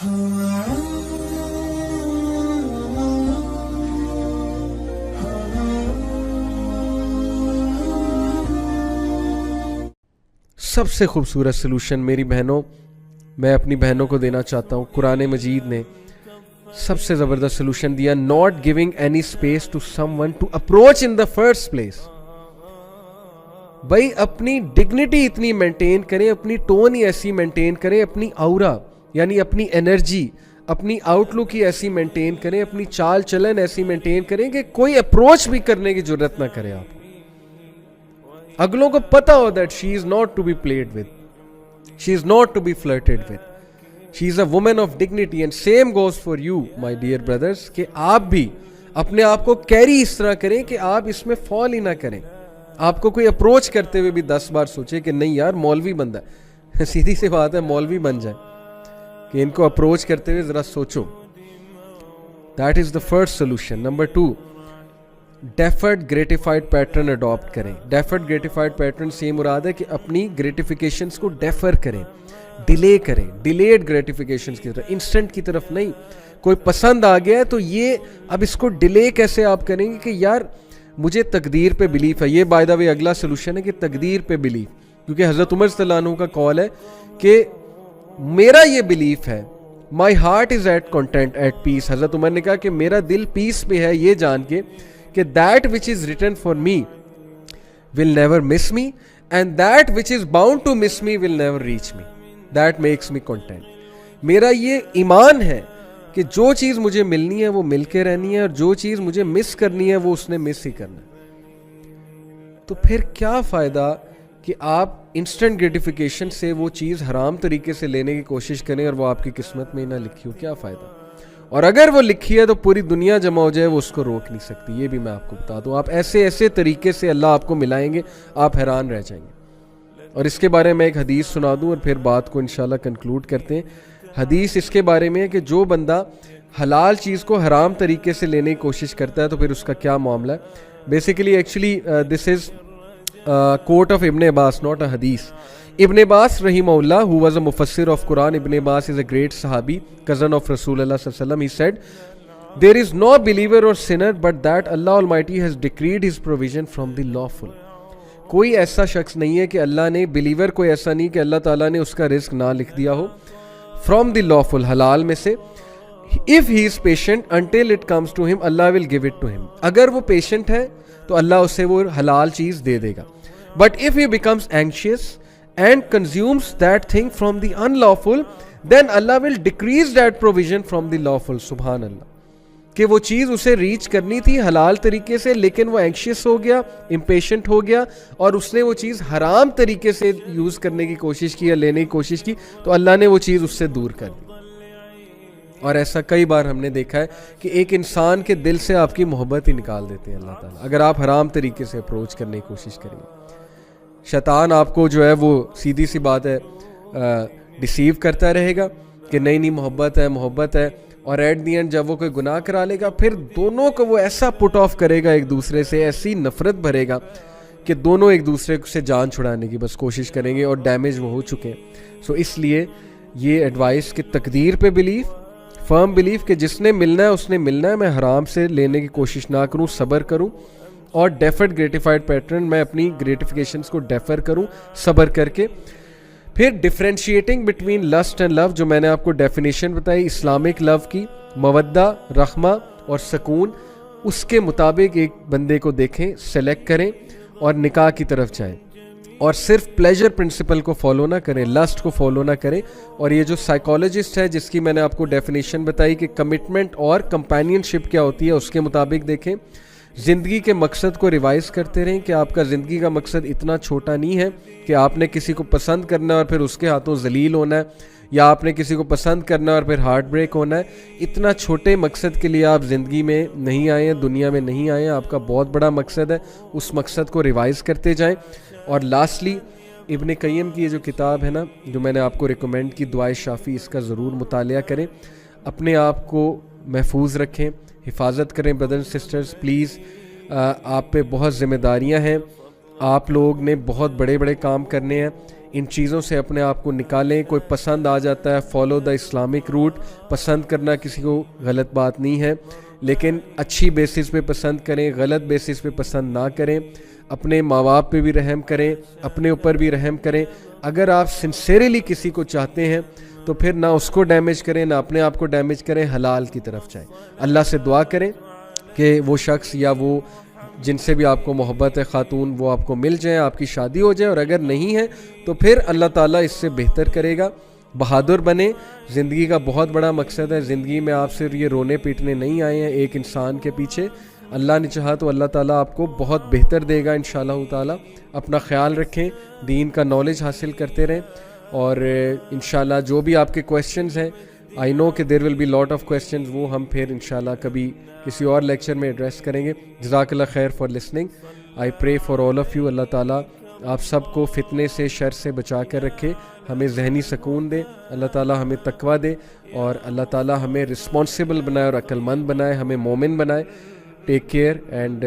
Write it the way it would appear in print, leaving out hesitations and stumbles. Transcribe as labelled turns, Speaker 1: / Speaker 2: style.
Speaker 1: सबसे खूबसूरत सलूशन मेरी बहनों मैं अपनी बहनों को देना चाहता हूँ, कुरान मजीद ने सबसे ज़बरदस्त सलूशन दिया, not giving any space to someone to approach in the first place. भाई अपनी डिग्निटी इतनी मेंटेन करें, अपनी टोन ही ऐसी मेंटेन करें, अपनी औरा यानी अपनी एनर्जी, अपनी आउटलुक ही ऐसी मेंटेन करें, अपनी चाल चलन ऐसी मेंटेन करें कि कोई अप्रोच भी करने की जरूरत ना करे आप, अगलों को पता हो that she is not to be played with, she is not to be flirted with, she is a woman of dignity. And same goes for you my dear brothers, कि आप भी अपने आप को कैरी इस तरह करें कि आप इसमें फॉल ही ना करें। आपको कोई अप्रोच करते हुए भी 10 बार सोचे कि नहीं यार मौलवी बंदा है, सीधी सी बात है मौलवी बन जाए, कि इनको अप्रोच करते हुए जरा सोचो। That is the first solution. Number 2, deferred gratified pattern adopt करें। डेफर्ड ग्रेटिफाइड पैटर्न से मुराद है कि अपनी ग्रेटिफिकेशंस को डेफर करें, डिले करें, डिलेड ग्रेटिफिकेशंस की तरफ, इंस्टेंट की तरफ नहीं। कोई पसंद आ गया है तो ये अब इसको डिले कैसे आप करेंगे कि यार मुझे तकदीर पे बिलीफ है। ये बाय द वे अगला सोल्यूशन है कि तकदीर पे बिलीफ, क्योंकि हज़रत उमर रज़ियल्लाहु अन्हु का कॉल है कि मेरा ये बिलीफ है, my heart is at content at peace. हज़रत उमर ने कहा कि मेरा दिल पीस पे है ये जान के कि that which is written for me will never miss me and that which is bound to miss me will never reach me, that makes me content. मेरा ये ईमान है कि जो चीज़ मुझे मिलनी है वो मिल के रहनी है, और जो चीज़ मुझे मिस करनी है वो उसने मिस ही करना है। तो फिर क्या फ़ायदा कि आप इंस्टेंट ग्रेटिफिकेशन से वो चीज़ हराम तरीके से लेने की कोशिश करें और वो आपकी किस्मत में ना लिखी हो, क्या फ़ायदा। और अगर वो लिखी है तो पूरी दुनिया जमा हो जाए, वो उसको रोक नहीं सकती। ये भी मैं आपको बता दूँ, आप ऐसे ऐसे तरीके से अल्लाह आपको मिलाएंगे, आप हैरान रह जाएंगे। और इसके बारे में एक हदीस सुना दूँ और फिर बात को इंशाल्लाह कंक्लूड करते हैं। हदीस इसके बारे में है कि जो बंदा हलाल चीज़ को हराम तरीके से लेने की कोशिश करता है तो फिर उसका क्या मामला है। Basically actually this is quote of Ibn Abbas, not a hadith. Ibn Abbas rahimahullah, who was a mufassir of Quran, Ibn Abbas is a great sahabi, cousin of Rasulullah sallallahu alaihi wasallam. He said, there is no believer or sinner but that Allah Almighty has decreed his provision from the lawful. कोई ऐसा शख्स नहीं है कि अल्लाह ने, believer कोई ऐसा नहीं कि अल्लाह ताला ने उसका रिस्क ना लिख दिया हो, from the lawful, हलाल में से। If he is patient until it comes to him, Allah will give it to him. अगर वो patient है तो अल्लाह उसे वो हलाल चीज़ दे देगा। But if he becomes anxious and consumes that thing from the unlawful, then Allah will decrease that provision from the lawful. सुभान अल्लाह, कि वो चीज़ उसे रीच करनी थी हलाल तरीके से, लेकिन वो एंक्शियस हो गया, इम्पेशेंट हो गया और उसने वो चीज़ हराम तरीके से यूज़ करने की कोशिश की या लेने की कोशिश की, तो अल्लाह ने वो चीज़ उससे दूर कर दी। और ऐसा कई बार हमने देखा है कि एक इंसान के दिल से आपकी मोहब्बत ही निकाल देते हैं अल्लाह ताला, अगर आप हराम तरीके से अप्रोच करने की कोशिश करेंगे। शैतान आपको जो है वो सीधी सी बात है डिसीव करता रहेगा कि नहीं नहीं मोहब्बत है, मोहब्बत है, और एट दी एंड जब वो कोई गुनाह करा लेगा फिर दोनों को वो ऐसा पुट ऑफ करेगा एक दूसरे से, ऐसी नफरत भरेगा कि दोनों एक दूसरे से जान छुड़ाने की बस कोशिश करेंगे और डैमेज वो हो चुके हैं। सो इसलिए ये एडवाइस कि तकदीर पे बिलीफ, फर्म बिलीफ कि जिसने मिलना है उसने मिलना है, मैं हराम से लेने की कोशिश ना करूं, सब्र करूं। और डेफर्ड ग्रेटिफाइड पैटर्न, मैं अपनी ग्रेटिफिकेशंस को डेफर करूं सब्र करके। फिर differentiating between lust and love, जो मैंने आपको डेफिनेशन बताई इस्लामिक लव की, मवद्दा, रहमा और सकून, उसके मुताबिक एक बंदे को देखें, सेलेक्ट करें और निकाह की तरफ जाएं। और सिर्फ प्लेजर प्रिंसिपल को फॉलो ना करें, लस्ट को फॉलो ना करें। और ये जो साइकोलॉजिस्ट है जिसकी मैंने आपको डेफिनेशन बताई कि कमिटमेंट और कंपेनियनशिप क्या होती है, उसके मुताबिक देखें। ज़िंदगी के मकसद को रिवाइज़ करते रहें कि आपका ज़िंदगी का मकसद इतना छोटा नहीं है कि आपने किसी को पसंद करना है और फिर उसके हाथों जलील होना है, या आपने किसी को पसंद करना है और फिर हार्ट ब्रेक होना है। इतना छोटे मकसद के लिए आप ज़िंदगी में नहीं आए हैं, दुनिया में नहीं आए हैं, आपका बहुत बड़ा मकसद है, उस मकसद को रिवाइज़ करते जाएँ। और लास्टली इब्न क़य्यिम की ये जो किताब है ना, जो मैंने आपको रिकमेंड की, दुआए शाफ़ी, इसका ज़रूर मुतालिया करें, अपने आप को महफूज रखें, हिफाजत करें। ब्रदर्स एंड सिस्टर्स प्लीज़, आप पे बहुत ज़िम्मेदारियां हैं, आप लोग ने बहुत बड़े बड़े काम करने हैं। ان چیزوں سے اپنے آپ کو نکالیں. کوئی پسند آ جاتا ہے, فالو دا اسلامک روٹ. پسند کرنا کسی کو غلط بات نہیں ہے, لیکن اچھی بیسس پہ پسند کریں, غلط بیسس پہ پسند نہ کریں. اپنے ماں باپ پہ بھی رحم کریں, اپنے اوپر بھی رحم کریں. اگر آپ سنسیریلی کسی کو چاہتے ہیں تو پھر نہ اس کو ڈیمیج کریں نہ اپنے آپ کو ڈیمیج کریں, حلال کی طرف جائیں. اللہ سے دعا کریں کہ وہ شخص یا وہ جن سے بھی آپ کو محبت ہے خاتون, وہ آپ کو مل جائیں, آپ کی شادی ہو جائے. اور اگر نہیں ہے تو پھر اللہ تعالیٰ اس سے بہتر کرے گا. بہادر بنیں, زندگی کا بہت بڑا مقصد ہے. زندگی میں آپ صرف یہ رونے پیٹنے نہیں آئے ہیں ایک انسان کے پیچھے. اللہ نے چاہا تو اللہ تعالیٰ آپ کو بہت بہتر دے گا انشاءاللہ تعالیٰ. اپنا خیال رکھیں, دین کا نالج حاصل کرتے رہیں, اور انشاءاللہ جو بھی آپ کے کویسچنز ہیں, آئی نو کہ there will be lot of questions, وہ ہم پھر انشاءاللہ کبھی کسی اور لیکچر میں ایڈریس کریں گے. جزاک اللہ خیر for listening. I pray for all of you. اللہ تعالیٰ آپ سب کو فتنے سے, شر سے بچا کر رکھے, ہمیں ذہنی سکون دے. اللہ تعالیٰ ہمیں تقویٰ دے, اور اللہ تعالیٰ ہمیں رسپانسبل بنائے اور عقل مند بنائے, ہمیں مومن بنائے. Take care and